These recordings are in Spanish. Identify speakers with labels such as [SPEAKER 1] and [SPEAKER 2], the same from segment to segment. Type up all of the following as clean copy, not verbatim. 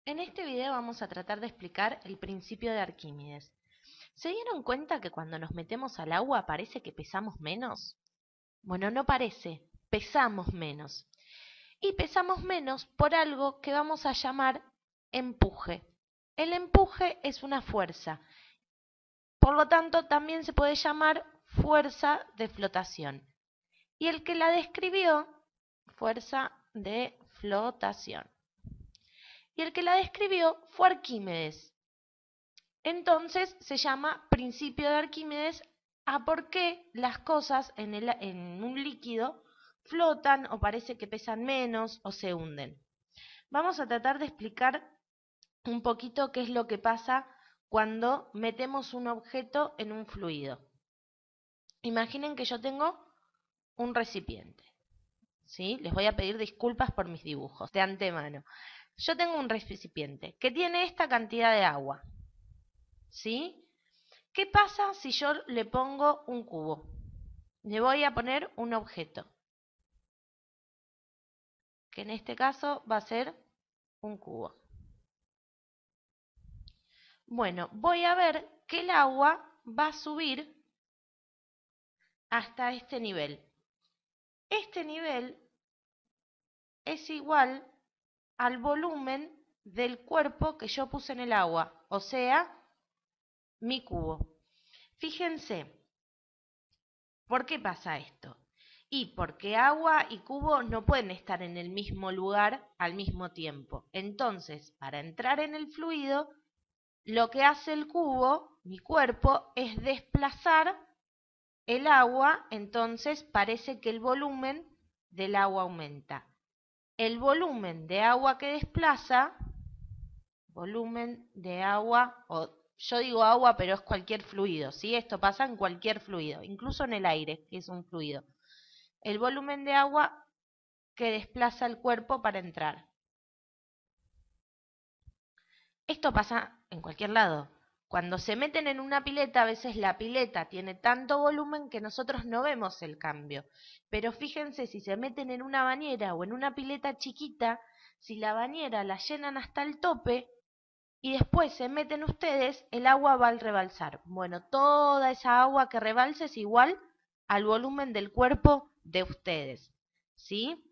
[SPEAKER 1] En este video vamos a tratar de explicar el principio de Arquímedes. ¿Se dieron cuenta que cuando nos metemos al agua parece que pesamos menos? Bueno, no parece, pesamos menos. Y pesamos menos por algo que vamos a llamar empuje. El empuje es una fuerza, por lo tanto también se puede llamar fuerza de flotación. Y el que la describió, fuerza de flotación. Y el que la describió fue Arquímedes. Entonces se llama principio de Arquímedes a por qué las cosas en un líquido flotan o parece que pesan menos o se hunden. Vamos a tratar de explicar un poquito qué es lo que pasa cuando metemos un objeto en un fluido. Imaginen que yo tengo un recipiente. ¿Sí? Les voy a pedir disculpas por mis dibujos de antemano. Yo tengo un recipiente que tiene esta cantidad de agua. ¿Sí? ¿Qué pasa si yo le pongo un cubo? Le voy a poner un objeto, que en este caso va a ser un cubo. Bueno, voy a ver que el agua va a subir hasta este nivel. Este nivel es igual al volumen del cuerpo que yo puse en el agua, o sea, mi cubo. Fíjense, ¿por qué pasa esto? Y porque agua y cubo no pueden estar en el mismo lugar al mismo tiempo. Entonces, para entrar en el fluido, lo que hace el cubo, mi cuerpo, es desplazar el agua, entonces parece que el volumen del agua aumenta. El volumen de agua que desplaza, volumen de agua, o yo digo agua, pero es cualquier fluido, ¿sí? Esto pasa en cualquier fluido, incluso en el aire, que es un fluido. El volumen de agua que desplaza el cuerpo para entrar. Esto pasa en cualquier lado. Cuando se meten en una pileta, a veces la pileta tiene tanto volumen que nosotros no vemos el cambio. Pero fíjense, si se meten en una bañera o en una pileta chiquita, si la bañera la llenan hasta el tope y después se meten ustedes, el agua va a rebalsar. Bueno, toda esa agua que rebalsa es igual al volumen del cuerpo de ustedes. ¿Sí?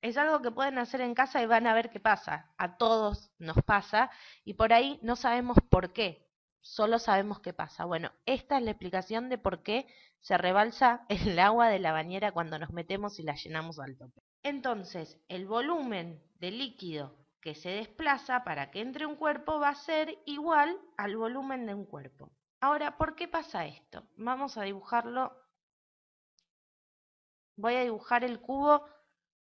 [SPEAKER 1] Es algo que pueden hacer en casa y van a ver qué pasa. A todos nos pasa y por ahí no sabemos por qué, solo sabemos qué pasa. Bueno, esta es la explicación de por qué se rebalsa el agua de la bañera cuando nos metemos y la llenamos al tope. Entonces, el volumen de líquido que se desplaza para que entre un cuerpo va a ser igual al volumen de un cuerpo. Ahora, ¿por qué pasa esto? Vamos a dibujarlo. Voy a dibujar el cubo.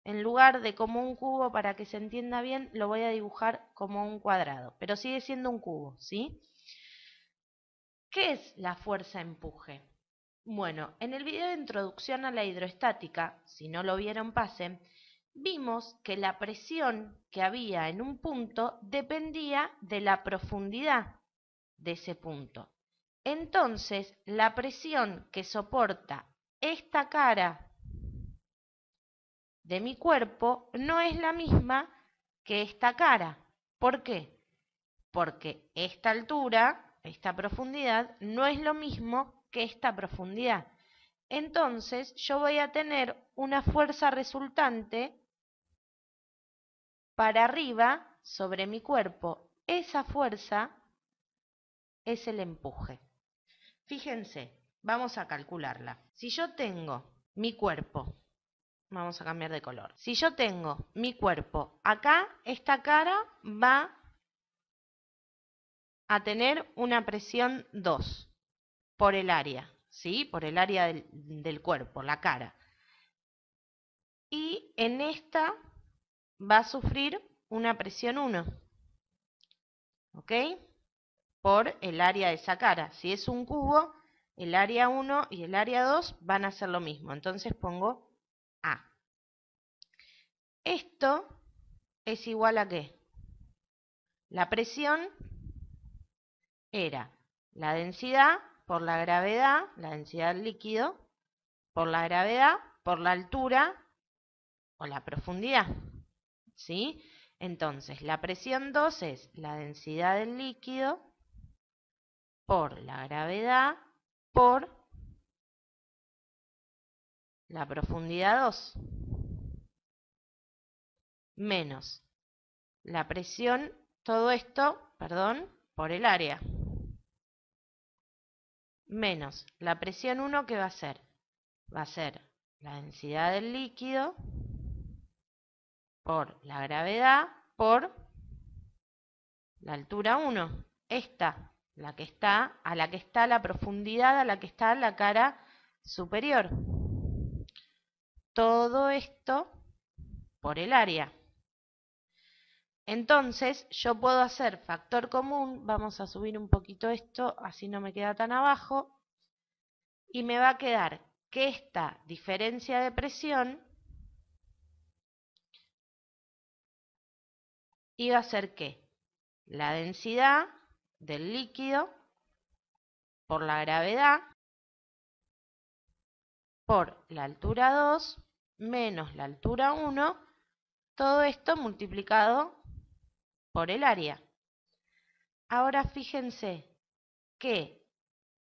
[SPEAKER 1] En lugar de como un cubo, para que se entienda bien, lo voy a dibujar como un cuadrado, pero sigue siendo un cubo, ¿sí? ¿Qué es la fuerza empuje? Bueno, en el video de introducción a la hidroestática, si no lo vieron pasen, vimos que la presión que había en un punto dependía de la profundidad de ese punto. Entonces, la presión que soporta esta cara de mi cuerpo no es la misma que esta cara. ¿Por qué? Porque esta altura, esta profundidad, no es lo mismo que esta profundidad. Entonces yo voy a tener una fuerza resultante para arriba sobre mi cuerpo. Esa fuerza es el empuje. Fíjense, vamos a calcularla. Si yo tengo mi cuerpo, vamos a cambiar de color. Si yo tengo mi cuerpo acá, esta cara va a tener una presión 2 por el área, ¿sí? Por el área del cuerpo, la cara. Y en esta va a sufrir una presión 1, ¿ok? Por el área de esa cara. Si es un cubo, el área 1 y el área 2 van a ser lo mismo. Entonces pongo A. Esto es igual a ¿qué? La presión era la densidad por la gravedad, la densidad del líquido, por la gravedad, por la altura o la profundidad, ¿sí? Entonces, la presión 2 es la densidad del líquido por la gravedad por la profundidad 2 menos la presión, todo esto, perdón, por el área, menos la presión 1, ¿qué va a ser? Va a ser la densidad del líquido por la gravedad por la altura 1. Esta, la que está, a la que está la profundidad, a la que está la cara superior. Todo esto por el área. Entonces, yo puedo hacer factor común, vamos a subir un poquito esto, así no me queda tan abajo, y me va a quedar que esta diferencia de presión iba a ser ¿qué? La densidad del líquido por la gravedad por la altura 2 menos la altura 1, todo esto multiplicado por el área. Ahora fíjense que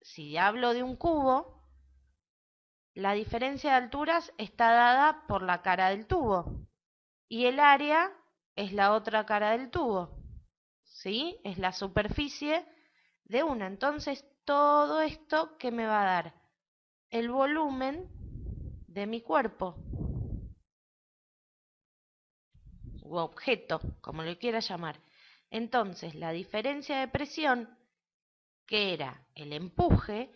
[SPEAKER 1] si hablo de un cubo, la diferencia de alturas está dada por la cara del tubo y el área es la otra cara del tubo, ¿sí? Es la superficie de una. Entonces, todo esto, ¿qué me va a dar? El volumen de mi cuerpo u objeto, como lo quiera llamar. Entonces, la diferencia de presión, que era el empuje,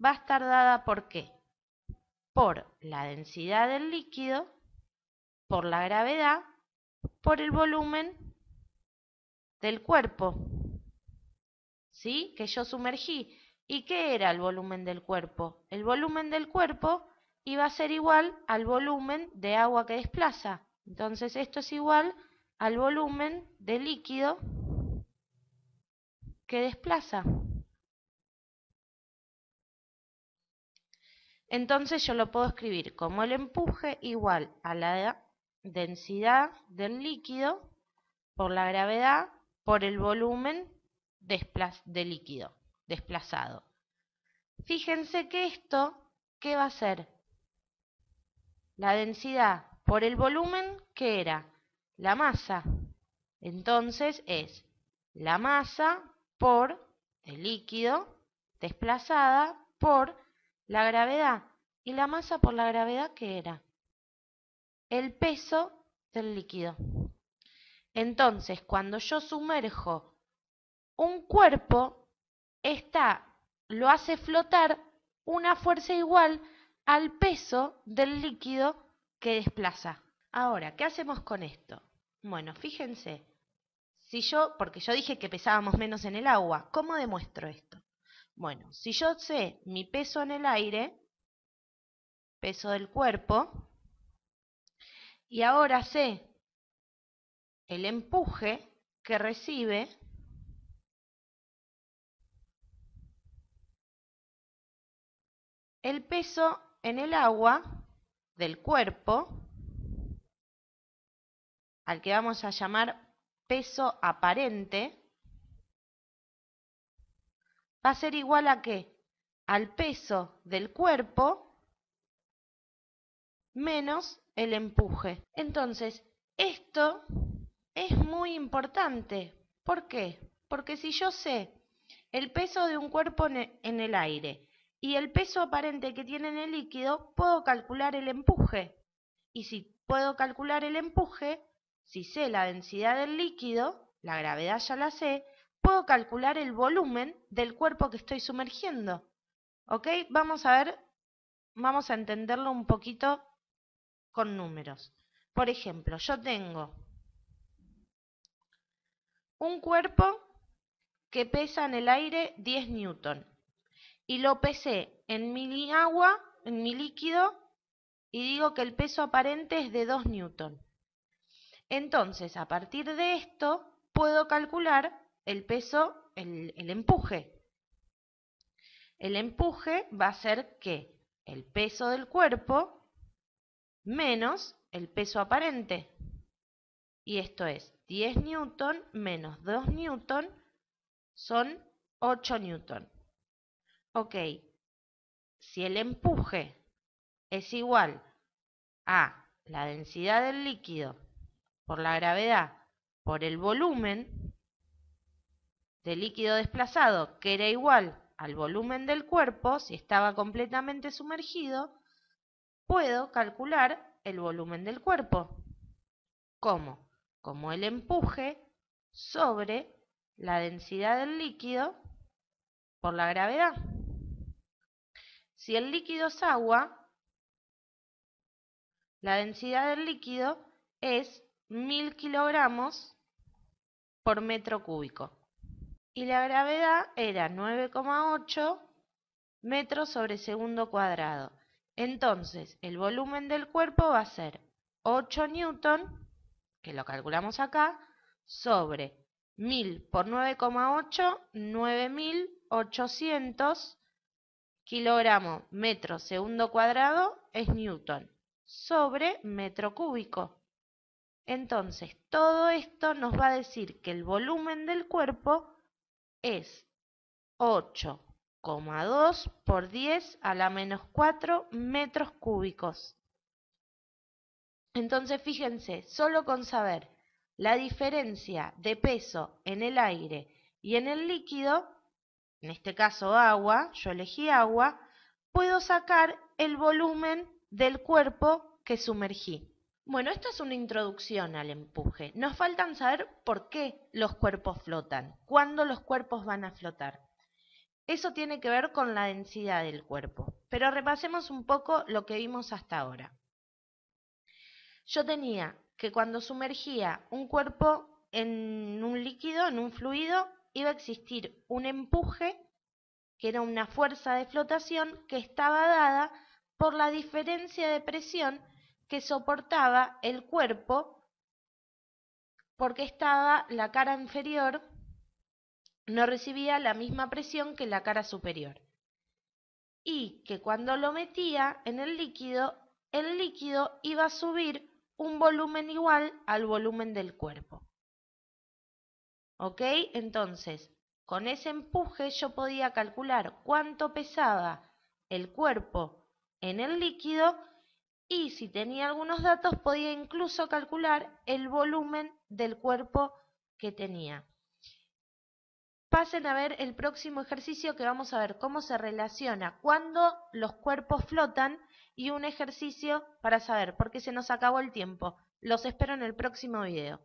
[SPEAKER 1] va a estar dada ¿por qué? Por la densidad del líquido, por la gravedad, por el volumen del cuerpo, ¿sí? Que yo sumergí. ¿Y qué era el volumen del cuerpo? El volumen del cuerpo iba a ser igual al volumen de agua que desplaza. Entonces esto es igual al volumen de líquido que desplaza. Entonces yo lo puedo escribir como el empuje igual a la densidad del líquido por la gravedad por el volumen de líquido desplazado. Fíjense que esto, ¿qué va a ser? La densidad por el volumen, ¿qué era? La masa. Entonces es la masa por el líquido desplazada por la gravedad. ¿Y la masa por la gravedad qué era? El peso del líquido. Entonces, cuando yo sumerjo un cuerpo, lo hace flotar una fuerza igual al peso del líquido que desplaza. Ahora, ¿qué hacemos con esto? Bueno, fíjense, porque yo dije que pesábamos menos en el agua, ¿cómo demuestro esto? Bueno, si yo sé mi peso en el aire, peso del cuerpo, y ahora sé el empuje que recibe el peso en el agua del cuerpo, al que vamos a llamar peso aparente, va a ser igual a ¿qué? Al peso del cuerpo menos el empuje. Entonces, esto es muy importante. ¿Por qué? Porque si yo sé el peso de un cuerpo en el aire y el peso aparente que tiene en el líquido, puedo calcular el empuje. Y si puedo calcular el empuje, si sé la densidad del líquido, la gravedad ya la sé, puedo calcular el volumen del cuerpo que estoy sumergiendo. ¿Ok? Vamos a ver, vamos a entenderlo un poquito con números. Por ejemplo, yo tengo un cuerpo que pesa en el aire 10 newton y lo pesé en mi agua, en mi líquido, y digo que el peso aparente es de 2 newton. Entonces, a partir de esto, puedo calcular el peso, el empuje. El empuje va a ser que el peso del cuerpo menos el peso aparente. Y esto es 10 newton menos 2 newton son 8 newton. Ok, si el empuje es igual a la densidad del líquido por la gravedad por el volumen del líquido desplazado, que era igual al volumen del cuerpo, si estaba completamente sumergido, puedo calcular el volumen del cuerpo. ¿Cómo? Como el empuje sobre la densidad del líquido por la gravedad. Si el líquido es agua, la densidad del líquido es 1000 kilogramos por metro cúbico. Y la gravedad era 9,8 metros sobre segundo cuadrado. Entonces, el volumen del cuerpo va a ser 8 newton, que lo calculamos acá, sobre 1000 por 9,8, 9800 kilogramos metro segundo cuadrado es newton, sobre metro cúbico. Entonces, todo esto nos va a decir que el volumen del cuerpo es 8,2 por 10 a la menos 4 metros cúbicos. Entonces, fíjense, solo con saber la diferencia de peso en el aire y en el líquido, en este caso agua, yo elegí agua, puedo sacar el volumen del cuerpo que sumergí. Bueno, esta es una introducción al empuje. Nos faltan saber por qué los cuerpos flotan, cuándo los cuerpos van a flotar. Eso tiene que ver con la densidad del cuerpo. Pero repasemos un poco lo que vimos hasta ahora. Yo tenía que cuando sumergía un cuerpo en un líquido, en un fluido, iba a existir un empuje, que era una fuerza de flotación que estaba dada por la diferencia de presión que soportaba el cuerpo, porque estaba la cara inferior, no recibía la misma presión que la cara superior. Y que cuando lo metía en el líquido iba a subir un volumen igual al volumen del cuerpo. ¿Ok? Entonces, con ese empuje yo podía calcular cuánto pesaba el cuerpo en el líquido y si tenía algunos datos podía incluso calcular el volumen del cuerpo que tenía. Pasen a ver el próximo ejercicio que vamos a ver cómo se relaciona cuando los cuerpos flotan y un ejercicio para saber, porque se nos acabó el tiempo. Los espero en el próximo video.